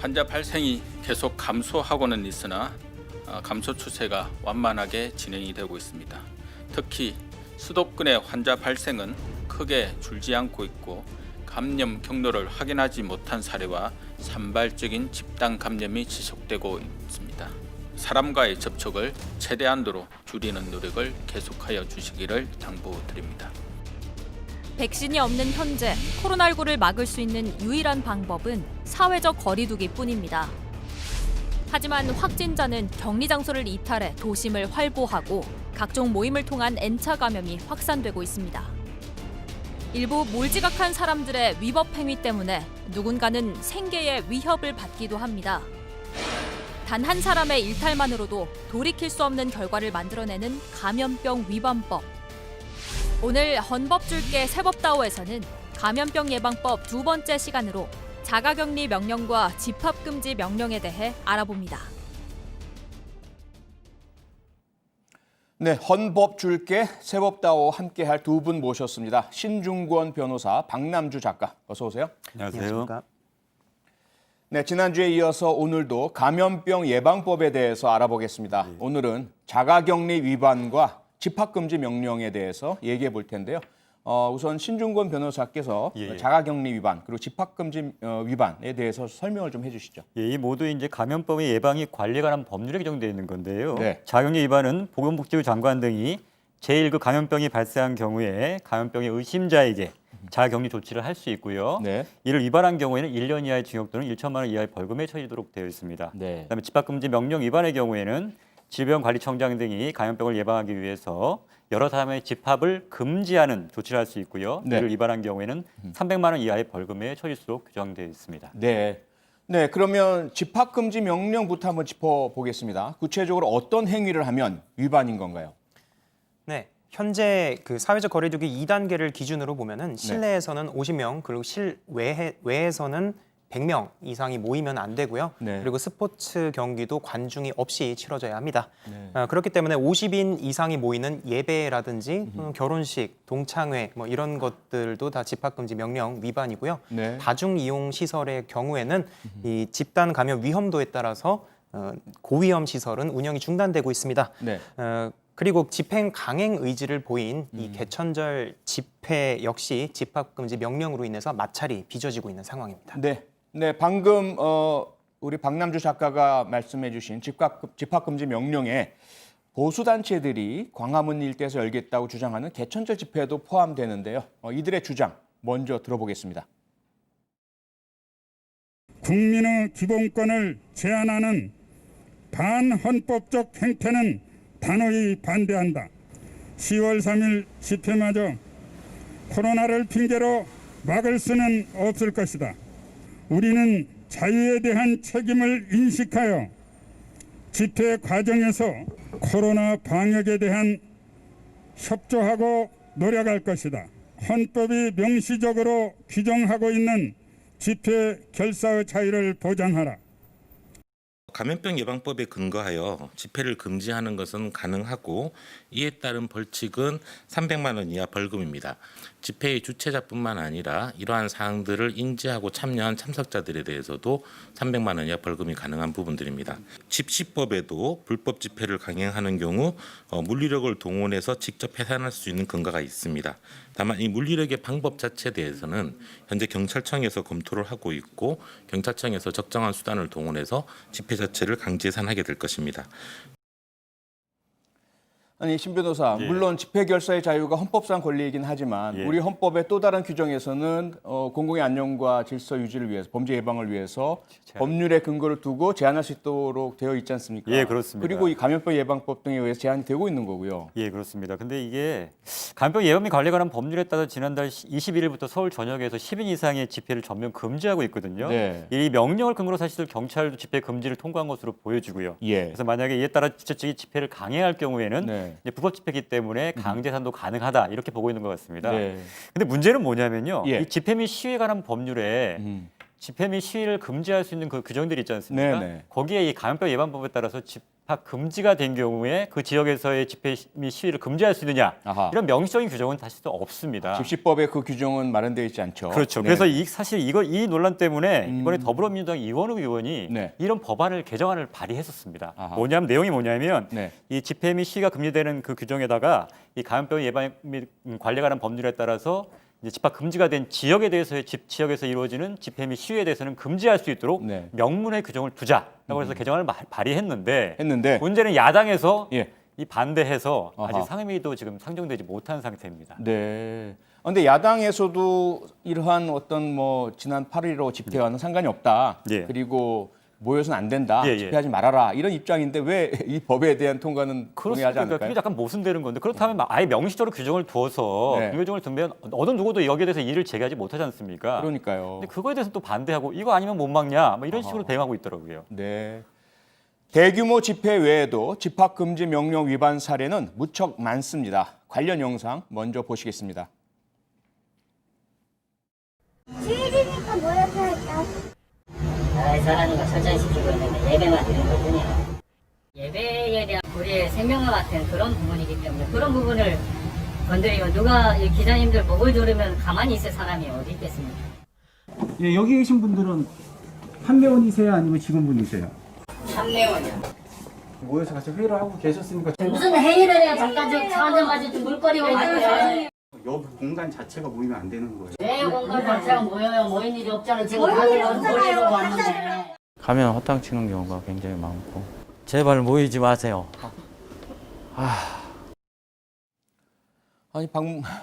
환자 발생이 계속 감소하고는 있으나 감소 추세가 완만하게 진행이 되고 있습니다. 특히 수도권의 환자 발생은 크게 줄지 않고 있고 감염 경로를 확인하지 못한 사례와 산발적인 집단 감염이 지속되고 있습니다. 사람과의 접촉을 최대한도로 줄이는 노력을 계속하여 주시기를 당부드립니다. 백신이 없는 현재 코로나19를 막을 수 있는 유일한 방법은 사회적 거리두기뿐입니다. 하지만 확진자는 격리 장소를 이탈해 도심을 활보하고 각종 모임을 통한 N차 감염이 확산되고 있습니다. 일부 몰지각한 사람들의 위법 행위 때문에 누군가는 생계에 위협을 받기도 합니다. 단 한 사람의 일탈만으로도 돌이킬 수 없는 결과를 만들어내는 감염병 위반법. 오늘 헌법줄게 세법다오에서는 감염병 예방법 두 번째 시간으로 자가격리 명령과 집합금지 명령에 대해 알아봅니다. 네, 헌법 줄게 세법다오 함께할 두 분 모셨습니다. 신중권 변호사, 박남주 작가, 어서 오세요. 안녕하세요. 네, 지난주에 이어서 오늘도 감염병 예방법에 대해서 알아보겠습니다. 오늘은 자가격리 위반과 집합금지 명령에 대해서 얘기해 볼 텐데요. 우선 신중권 변호사께서 자가격리 위반 그리고 집합금지 위반에 대해서 설명을 좀 해주시죠. 예, 이 모두 이제 감염병의 예방이 관리에 관한 법률에 규정되어 있는 건데요. 네. 자가격리 위반은 보건복지부 장관 등이 제1급 감염병이 발생한 경우에 감염병의 의심자에게 자가격리 조치를 할 수 있고요. 네. 이를 위반한 경우에는 1년 이하의 징역 또는 1천만 원 이하의 벌금에 처해지도록 되어 있습니다. 네. 그다음에 집합금지 명령 위반의 경우에는 질병관리청장 등이 감염병을 예방하기 위해서 여러 사람의 집합을 금지하는 조치를 할 수 있고요. 네. 이를 위반한 경우에는 300만 원 이하의 벌금에 처해질수록 규정되어 있습니다. 네. 네, 그러면 집합금지 명령부터 한번 짚어보겠습니다. 구체적으로 어떤 행위를 하면 위반인 건가요? 네, 현재 그 사회적 거리두기 2단계를 기준으로 보면은 실내에서는 50명 그리고 실외에서는 100명 이상이 모이면 안 되고요. 네. 그리고 스포츠 경기도 관중이 없이 치러져야 합니다. 네. 그렇기 때문에 50인 이상이 모이는 예배라든지 결혼식, 동창회 뭐 이런 것들도 다 집합금지 명령 위반이고요. 네. 다중 이용 시설의 경우에는 이 집단 감염 위험도에 따라서 고위험 시설은 운영이 중단되고 있습니다. 네. 그리고 집행 강행 의지를 보인 이 개천절 집회 역시 집합금지 명령으로 인해서 마찰이 빚어지고 있는 상황입니다. 네. 네, 방금 우리 박남주 작가가 말씀해 주신 집합금지 명령에 보수단체들이 광화문 일대에서 열겠다고 주장하는 개천절 집회도 포함되는데요. 이들의 주장 먼저 들어보겠습니다. 국민의 기본권을 제한하는 반헌법적 행태는 단호히 반대한다. 10월 3일 집회마저 코로나를 핑계로 막을 수는 없을 것이다. 우리는 자유에 대한 책임을 인식하여 집회 과정에서 코로나 방역에 대한 협조하고 노력할 것이다. 헌법이 명시적으로 규정하고 있는 집회 결사의 자유를 보장하라. 감염병 예방법에 근거하여 집회를 금지하는 것은 가능하고 이에 따른 벌칙은 300만 원 이하 벌금입니다. 집회의 주최자뿐만 아니라 이러한 사항들을 인지하고 참여한 참석자들에 대해서도 300만 원 이하 벌금이 가능한 부분들입니다. 집시법에도 불법 집회를 강행하는 경우 물리력을 동원해서 직접 해산할 수 있는 근거가 있습니다. 다만 이 물리력의 방법 자체에 대해서는 현재 경찰청에서 검토를 하고 있고 경찰청에서 적정한 수단을 동원해서 집회 자체를 강제 해산하게 될 것입니다. 아니, 신 변호사, 물론 집회 결사의 자유가 헌법상 권리이긴 하지만 우리 헌법의 또 다른 규정에서는 공공의 안녕과 질서 유지를 위해서, 범죄 예방을 위해서 법률의 근거를 두고 제한할 수 있도록 되어 있지 않습니까? 예, 그렇습니다. 그리고 이 감염병 예방법 등에 의해서 제한이 되고 있는 거고요. 예, 그렇습니다. 근데 이게 감염병 예방 및 관리에 관한 법률에 따라 지난달 21일부터 서울 전역에서 10인 이상의 집회를 전면 금지하고 있거든요. 네. 이 명령을 근거로 사실 경찰도 집회 금지를 통과한 것으로 보여지고요. 예. 그래서 만약에 이에 따라 주최 측이 집회를 강행할 경우에는 네. 이제 불법 집회이기 때문에 강제산도 가능하다 이렇게 보고 있는 것 같습니다. 네. 근데 문제는 뭐냐면요. 예. 이 집회 및 시위에 관한 법률에 집회 및 시위를 금지할 수 있는 그 규정들이 있지 않습니까? 네네. 거기에 이 감염병 예방법에 따라서 집합 금지가 된 경우에 그 지역에서의 집회 및 시위를 금지할 수 있느냐 아하. 이런 명시적인 규정은 사실 또 없습니다. 집시법에 그 규정은 마련되어 있지 않죠. 그렇죠. 네. 그래서 사실 이 논란 때문에 이번에 더불어민주당 이원우 의원이 네. 이런 법안을 개정안을 발의했었습니다. 아하. 내용이 뭐냐면 네. 이 집회 및 시위가 금지되는 그 규정에다가 이 감염병 예방 및 관리에 관한 법률에 따라서 이제 집합 금지가 된 지역에 대해서의 지역에서 이루어지는 집회 및 시위에 대해서는 금지할 수 있도록 네. 명문의 규정을 두자라고 해서 개정안을 발의했는데 했는데 문제는 야당에서 예. 이 반대해서 아하. 아직 상임위도 지금 상정되지 못한 상태입니다. 네. 근데 야당에서도 이러한 어떤 뭐 지난 8.15 집회와는 상관이 없다. 예. 그리고 모여서는 안 된다. 예, 예. 집회하지 말아라. 이런 입장인데 왜 이 법에 대한 통과는 동의하지 그렇습니까? 않을까요? 그게 약간 모순되는 건데 그렇다면 아예 명시적으로 규정을 두어서 네. 규정을 두면 어느 누구도 여기에 대해서 이의를 제기하지 못하지 않습니까? 그러니까요. 근데 그거에 대해서 또 반대하고 이거 아니면 못 막냐 뭐 이런 식으로 대응하고 있더라고요. 네. 대규모 집회 외에도 집합금지 명령 위반 사례는 무척 많습니다. 관련 영상 먼저 보시겠습니다. 주일이니까 모여서 할까? 나라의 사랑인 걸 설정시키고 있는데 예배만 드리는 것뿐이에요. 예배에 대한 우리의 생명과 같은 그런 부분이기 때문에 그런 부분을 건드리고 누가 이 기자님들 목을 조르면 가만히 있을 사람이 어디 있겠습니까? 예, 여기 계신 분들은 판매원이세요? 아니면 직원분이세요? 참내원이요. 모여서 같이 회의를 하고 계셨으니까 무슨 회의를 해요? 잠깐 좀 차 한잔 마시고 물거리 오는데 여기 공간 자체가 모이면 안 되는 거예요. 왜 공간 자체가 모여요? 모인 일이 없잖아요. 지금 다들 모이려고 왔는데. 가면 허탕치는 경우가 굉장히 많고 제발 모이지 마세요. 아니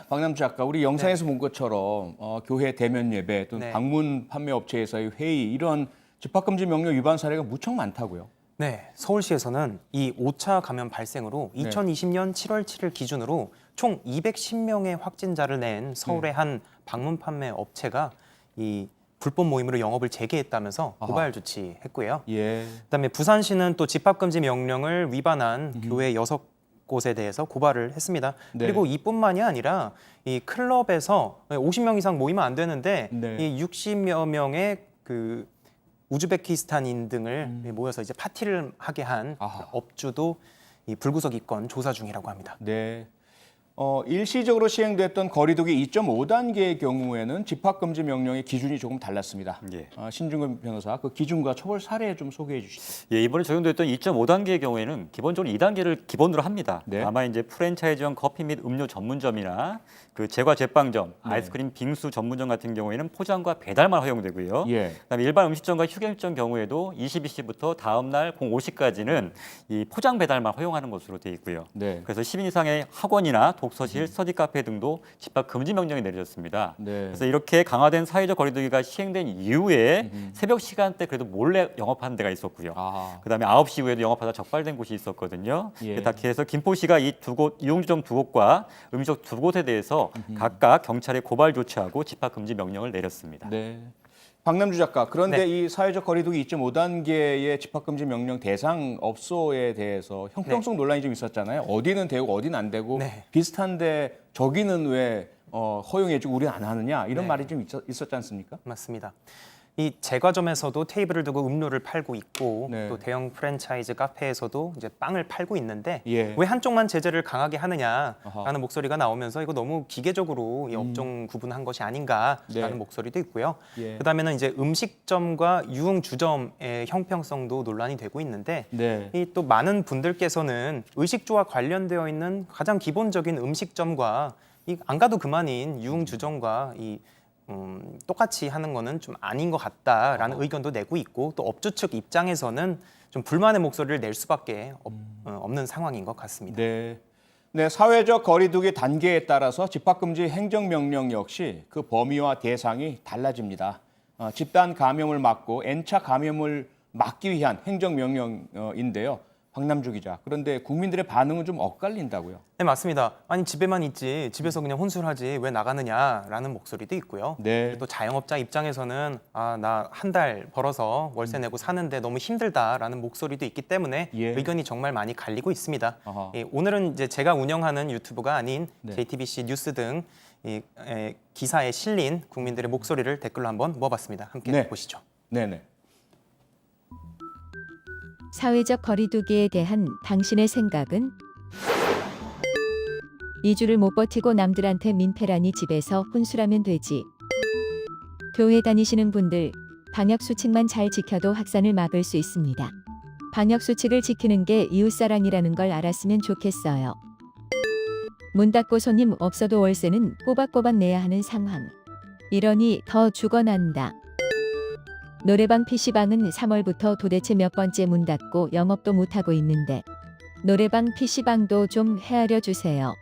박남주 작가, 우리 영상에서 본 것처럼 교회 대면 예배 또는 네. 방문 판매 업체에서의 회의 이런 집합금지 명령 위반 사례가 무척 많다고요. 네, 서울시에서는 이 5차 감염 발생으로 2020년 7월 7일 기준으로 총 210명의 확진자를 낸 서울의 한 방문 판매 업체가 이 불법 모임으로 영업을 재개했다면서 고발 조치했고요. 예. 그다음에 부산시는 또 집합금지 명령을 위반한 교회 6곳에 대해서 고발을 했습니다. 네. 그리고 이뿐만이 아니라 이 클럽에서 50명 이상 모이면 안 되는데 네. 이 60여 명의 그 우즈베키스탄인 등을 모여서 이제 파티를 하게 한 아하. 업주도 이 불구속 입건 조사 중이라고 합니다. 네. 일시적으로 시행됐던 거리두기 2.5단계의 경우에는 집합금지 명령의 기준이 조금 달랐습니다. 예. 신중근 변호사, 그 기준과 처벌 사례 좀 소개해 주시죠. 예, 이번에 적용됐던 2.5단계의 경우에는 기본적으로 2단계를 기본으로 합니다. 네. 아마 이제 프랜차이즈형 커피 및 음료 전문점이나 그 제과 제빵점, 아이스크림 빙수 전문점 같은 경우에는 포장과 배달만 허용되고요. 예. 그다음에 일반 음식점과 휴게점 경우에도 22시부터 다음 날 05시까지는 이 포장 배달만 허용하는 것으로 되어 있고요. 네. 그래서 10인 이상의 학원이나 독서실, 스터디 카페 등도 집합 금지 명령이 내려졌습니다. 네. 그래서 이렇게 강화된 사회적 거리두기가 시행된 이후에 새벽 시간대 그래도 몰래 영업하는 데가 있었고요. 아. 그다음에 9시 이후에도 영업하다 적발된 곳이 있었거든요. 예. 다 그래서 김포시가 이 두 곳 이용주점 두 곳과 음식점 두 곳에 대해서 각각 경찰에 고발 조치하고 집합 금지 명령을 내렸습니다. 네. 박남주 작가, 그런데 네. 이 사회적 거리두기 2.5단계의 집합금지 명령 대상 업소에 대해서 형평성 논란이 좀 있었잖아요. 어디는 되고 어디는 안 되고 네. 비슷한데 저기는 왜 허용해주고 우리는 안 하느냐 이런 네. 말이 좀 있었지 않습니까? 맞습니다. 이 제과점에서도 테이블을 두고 음료를 팔고 있고 네. 또 대형 프랜차이즈 카페에서도 이제 빵을 팔고 있는데 예. 왜 한쪽만 제재를 강하게 하느냐라는 아하. 목소리가 나오면서 이거 너무 기계적으로 이 업종 구분한 것이 아닌가라는 네. 목소리도 있고요. 예. 그다음에는 이제 음식점과 유흥주점의 형평성도 논란이 되고 있는데 네. 이 또 많은 분들께서는 의식주와 관련되어 있는 가장 기본적인 음식점과 이 안 가도 그만인 유흥주점과 이 똑같이 하는 거는 좀 아닌 것 같다라는 의견도 내고 있고 또 업주 측 입장에서는 좀 불만의 목소리를 낼 수밖에 없는 상황인 것 같습니다. 네. 네, 사회적 거리두기 단계에 따라서 집합금지 행정명령 역시 그 범위와 대상이 달라집니다. 집단 감염을 막고 N차 감염을 막기 위한 행정명령인데요. 박남주 기자, 그런데 국민들의 반응은 좀 엇갈린다고요? 네, 맞습니다. 아니 집에만 있지 집에서 그냥 혼술하지 왜 나가느냐라는 목소리도 있고요. 네. 또 자영업자 입장에서는 나 한 달 벌어서 월세 내고 사는데 너무 힘들다라는 목소리도 있기 때문에 예. 의견이 정말 많이 갈리고 있습니다. 아하. 오늘은 이제 제가 운영하는 유튜브가 아닌 네. JTBC 뉴스 등 기사에 실린 국민들의 목소리를 댓글로 한번 모아봤습니다. 함께 네. 보시죠. 네네. 사회적 거리두기에 대한 당신의 생각은? 2주를 못 버티고 남들한테 민폐라니 집에서 혼술하면 되지. 교회 다니시는 분들, 방역수칙만 잘 지켜도 확산을 막을 수 있습니다. 방역수칙을 지키는 게 이웃사랑이라는 걸 알았으면 좋겠어요. 문 닫고 손님 없어도 월세는 꼬박꼬박 내야 하는 상황. 이러니 더 죽어난다. 노래방 PC방은 3월부터 도대체 몇 번째 문 닫고 영업도 못하고 있는데 노래방 PC방도 좀 헤아려 주세요.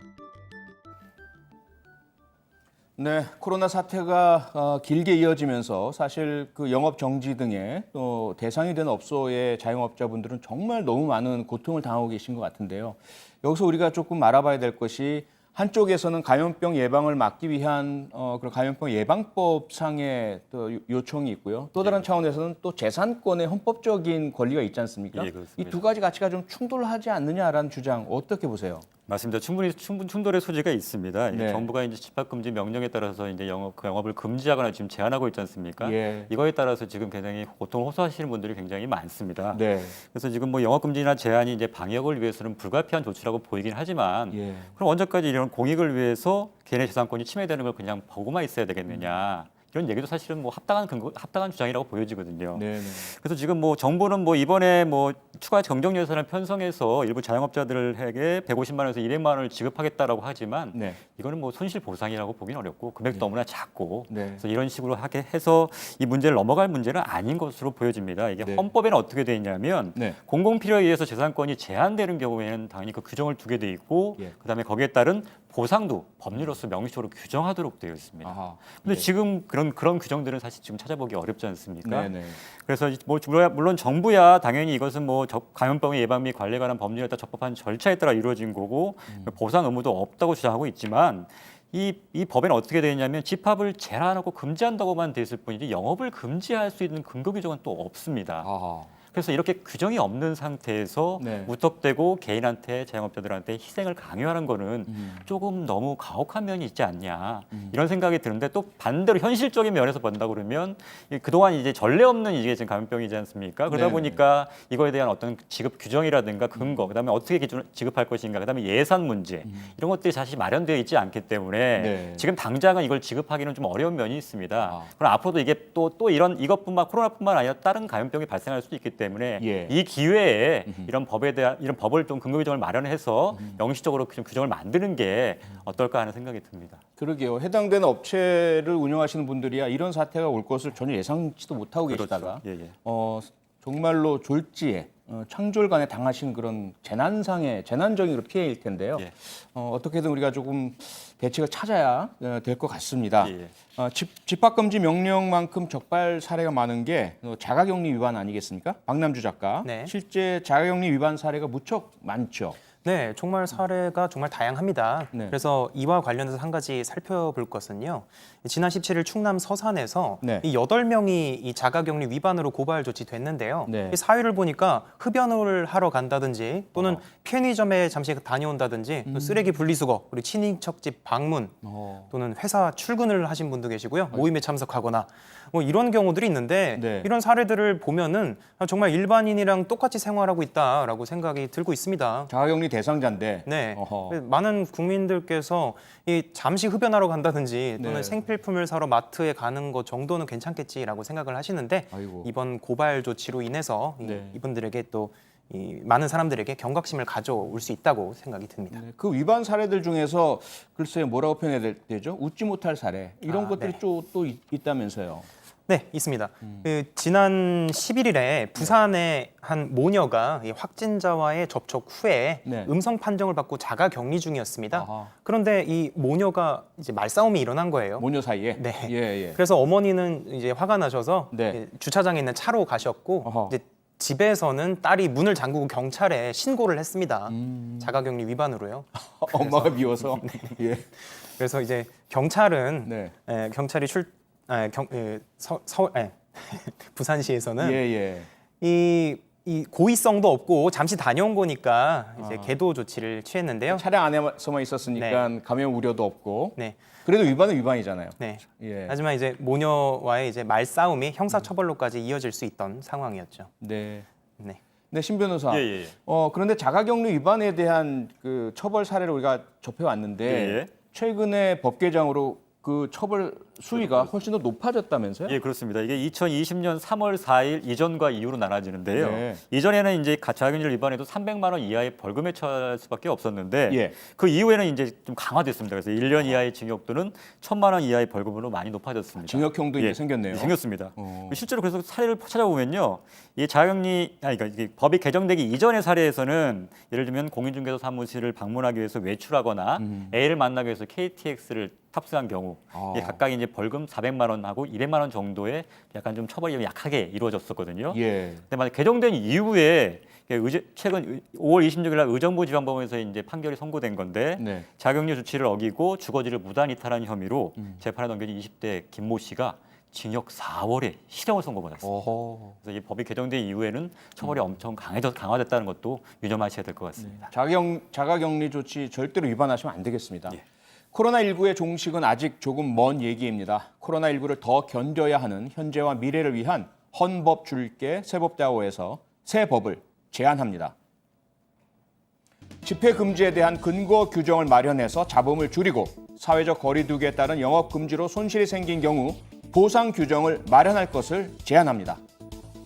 네, 코로나 사태가 길게 이어지면서 사실 그 영업 정지 등의 또 대상이 된 업소의 자영업자분들은 정말 너무 많은 고통을 당하고 계신 것 같은데요. 여기서 우리가 조금 알아봐야 될 것이 한쪽에서는 감염병 예방을 막기 위한 그런 감염병 예방법상의 또 요청이 있고요. 또 다른 차원에서는 또 재산권의 헌법적인 권리가 있지 않습니까? 예, 그렇습니다. 이 두 가지 가치가 좀 충돌하지 않느냐라는 주장 어떻게 보세요? 맞습니다. 충분히 충돌의 소지가 있습니다. 네. 정부가 이제 집합금지 명령에 따라서 이제 영업을 금지하거나 지금 제한하고 있지 않습니까? 예. 이거에 따라서 지금 굉장히 고통을 호소하시는 분들이 굉장히 많습니다. 네. 그래서 지금 뭐 영업금지나 제한이 이제 방역을 위해서는 불가피한 조치라고 보이긴 하지만 예. 그럼 언제까지 이런 공익을 위해서 개인의 재산권이 침해되는 걸 그냥 보고만 있어야 되겠느냐? 이런 얘기도 사실은 뭐 합당한 주장이라고 보여지거든요. 네. 그래서 지금 뭐 정부는 뭐 이번에 뭐 추가 경정 예산을 편성해서 일부 자영업자들에게 150만 원에서 200만 원을 지급하겠다라고 하지만 네. 이거는 뭐 손실 보상이라고 보기는 어렵고 금액도 너무나 작고 네. 그래서 이런 식으로 하게 해서 이 문제를 넘어갈 문제는 아닌 것으로 보여집니다. 이게 네. 헌법에는 어떻게 돼 있냐면 네. 공공 필요에 의해서 재산권이 제한되는 경우에는 당연히 그 규정을 두게 돼 있고 예. 그다음에 거기에 따른 보상도 법률로서 명시적으로 규정하도록 되어 있습니다. 아하. 근데 네. 지금 그런 규정들은 사실 지금 찾아보기 어렵지 않습니까? 네네. 그래서 뭐 물론 정부야 당연히 이것은 뭐 감염병의 예방 및 관리에 관한 법률에 따라 적법한 절차에 따라 이루어진 거고 보상 의무도 없다고 주장하고 있지만 이 법에는 어떻게 되어 있냐면 집합을 제한하고 금지한다고만 돼 있을 뿐이지 영업을 금지할 수 있는 근거 규정은 또 없습니다. 아하. 그래서 이렇게 규정이 없는 상태에서 네. 무턱대고 개인한테 자영업자들한테 희생을 강요하는 거는 조금 너무 가혹한 면이 있지 않냐 이런 생각이 드는데 또 반대로 현실적인 면에서 본다고 그러면 그동안 이제 전례 없는 이게 지금 감염병이지 않습니까? 그러다 네네. 보니까 이거에 대한 어떤 지급 규정이라든가 근거 그다음에 어떻게 지급할 것인가 그다음에 예산 문제 이런 것들이 사실 마련되어 있지 않기 때문에 네. 지금 당장은 이걸 지급하기는 좀 어려운 면이 있습니다. 아. 그럼 앞으로도 이게 또 이것뿐만 코로나뿐만 아니라 다른 감염병이 발생할 수도 있기 때문에 예. 이 기회에 이런 법을 좀 근거 규정을 마련해서 명시적으로 좀 규정을 만드는 게 어떨까 하는 생각이 듭니다. 그러게요. 해당되는 업체를 운영하시는 분들이야 이런 사태가 올 것을 전혀 예상치도 못하고 계시다가 예, 예. 정말로 졸지에 창졸간에 당하신 그런 재난적인 그런 피해일 텐데요. 예. 어떻게든 우리가 조금 대책을 찾아야 될 것 같습니다. 예. 집합금지 명령만큼 적발 사례가 많은 게 자가격리 위반 아니겠습니까? 박남주 작가. 네. 실제 자가격리 위반 사례가 무척 많죠. 네, 정말 사례가 정말 다양합니다. 네. 그래서 이와 관련해서 한 가지 살펴볼 것은요. 지난 17일 충남 서산에서 네. 이 8명이 이 자가격리 위반으로 고발 조치됐는데요. 네. 이 사유를 보니까 흡연을 하러 간다든지 또는 편의점에 잠시 다녀온다든지 또 쓰레기 분리수거, 그리고 친인척집 방문 또는 회사 출근을 하신 분도 계시고요. 모임에 참석하거나 뭐 이런 경우들이 있는데 네. 이런 사례들을 보면은 정말 일반인이랑 똑같이 생활하고 있다라고 생각이 들고 있습니다. 자가격리 대상자인데. 네, 어허. 많은 국민들께서 이 잠시 흡연하러 간다든지 또는 네. 생필품을 사러 마트에 가는 것 정도는 괜찮겠지라고 생각을 하시는데 아이고. 이번 고발 조치로 인해서 네. 이분들에게 또 이 많은 사람들에게 경각심을 가져올 수 있다고 생각이 듭니다. 네, 그 위반 사례들 중에서 글쎄 뭐라고 표현해야 되죠? 웃지 못할 사례 이런 것들이 네. 또 있다면서요. 네, 있습니다. 지난 11일에 부산의 한 모녀가 이 확진자와의 접촉 후에 네. 음성 판정을 받고 자가 격리 중이었습니다. 아하. 그런데 이 모녀가 이제 말싸움이 일어난 거예요. 모녀 사이에. 네. 예. 그래서 어머니는 이제 화가 나셔서 네. 주차장에 있는 차로 가셨고 어허. 이제 집에서는 딸이 문을 잠그고 경찰에 신고를 했습니다. 자가격리 위반으로요. 엄마가 미워서. 예. 그래서 이제 경찰은 네. 경찰이 부산시에서는 예. 이 고의성도 없고 잠시 다녀온 거니까 이제 계도 조치를 취했는데요. 차량 안에서만 있었으니까 감염 우려도 없고. 네. 그래도 위반은 위반이잖아요. 네. 예. 하지만 이제 모녀와의 이제 말싸움이 형사처벌로까지 이어질 수 있던 상황이었죠. 네. 네. 네, 신 변호사. 예. 그런데 자가격리 위반에 대한 그 처벌 사례를 우리가 접해왔는데 예. 최근에 법 개정으로 그 처벌 수위가 훨씬 더 높아졌다면서요? 예, 그렇습니다. 이게 2020년 3월 4일 이전과 이후로 나눠지는데요. 네. 이전에는 이제 자가격리를 위반해도 300만 원 이하의 벌금에 처할 수밖에 없었는데 예. 그 이후에는 이제 좀 강화됐습니다. 그래서 1년 이하의 징역 또는 1,000만 원 이하의 벌금으로 많이 높아졌습니다. 징역형도 이제 생겼네요. 생겼습니다. 실제로 그래서 사례를 찾아보면요, 이 그러니까 이게 법이 개정되기 이전의 사례에서는 예를 들면 공인중개사 사무실을 방문하기 위해서 외출하거나 A를 만나기 위해서 KTX를 탑승한 경우 이게 각각 이제 벌금 400만 원하고 200만 원 정도의 약간 좀 처벌이 약하게 이루어졌었거든요. 예. 근데 만약 개정된 이후에 최근 5월 26일 날 의정부 지방법원에서 이제 판결이 선고된 건데 네. 자격리 조치를 어기고 주거지를 무단 이탈한 혐의로 재판에 넘겨진 20대 김모 씨가 징역 4월에 실형을 선고받았습니다. 그래서 이 법이 개정된 이후에는 처벌이 엄청 강화됐다는 것도 유념하셔야 될 것 같습니다. 자가격리 조치 절대로 위반하시면 안 되겠습니다. 예. 코로나19의 종식은 아직 조금 먼 얘기입니다. 코로나19를 더 견뎌야 하는 현재와 미래를 위한 헌법 줄게 세법다오에서 새 법을 제안합니다. 집회 금지에 대한 근거 규정을 마련해서 잡음을 줄이고 사회적 거리두기에 따른 영업 금지로 손실이 생긴 경우 보상 규정을 마련할 것을 제안합니다.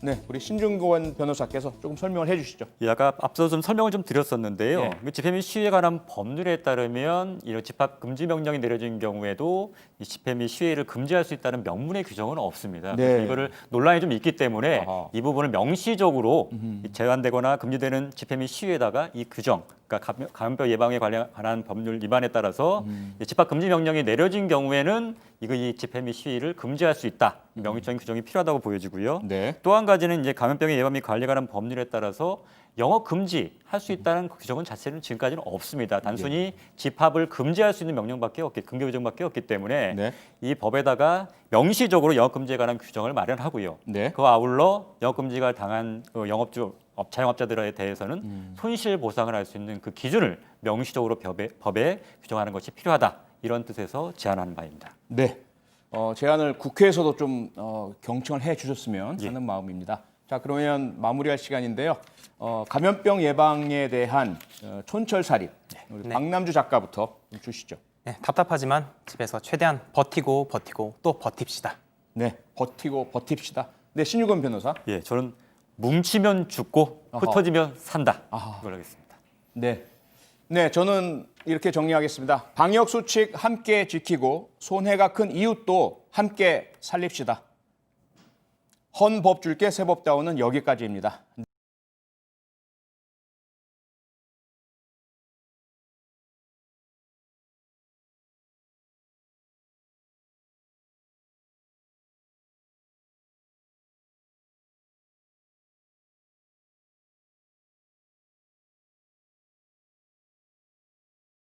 네, 우리 신중권 변호사께서 조금 설명을 해주시죠. 예, 아까 앞서 좀 설명을 좀 드렸었는데요. 예. 그 집회 및 시위에 관한 법률에 따르면 이런 집합 금지 명령이 내려진 경우에도 이 집회 및 시위를 금지할 수 있다는 명문의 규정은 없습니다. 네. 그래서 이거를 논란이 좀 있기 때문에 아하. 이 부분을 명시적으로 제한되거나 금지되는 집회 및 시위에다가 이 규정, 그러니까 감염병 예방에 관한 법률 위반에 따라서 집합 금지 명령이 내려진 경우에는 이 집회 및 시위를 금지할 수 있다. 명시적인 규정이 필요하다고 보여지고요. 네. 또 한 가지는 이제 감염병의 예방 및 관리에 관한 법률에 따라서 영업 금지할 수 있다는 그 규정은 자체는 지금까지는 없습니다. 단순히 집합을 금지할 수 있는 명령밖에 근거 규정밖에 없기 때문에 네. 이 법에다가 명시적으로 영업 금지에 관한 규정을 마련하고요. 네. 그와 아울러 영업 금지가 당한 자영업자들에 대해서는 손실 보상을 할 수 있는 그 기준을 명시적으로 법에 규정하는 것이 필요하다. 이런 뜻에서 제안하는 바입니다. 네. 제안을 국회에서도 좀 경청을 해 주셨으면 하는 마음입니다. 자, 그러면 마무리할 시간인데요. 감염병 예방에 대한 촌철살인 우리 박남주 작가부터 좀 주시죠. 네, 답답하지만 집에서 최대한 버티고 또 버팁시다. 네, 버티고 버팁시다. 네, 신유건 변호사. 예, 저는 뭉치면 죽고 흩어지면 산다. 아하. 이걸 하겠습니다. 네, 저는 이렇게 정리하겠습니다. 방역 수칙 함께 지키고 손해가 큰 이웃도 함께 살립시다. 헌법 줄게 세법다오는 여기까지입니다.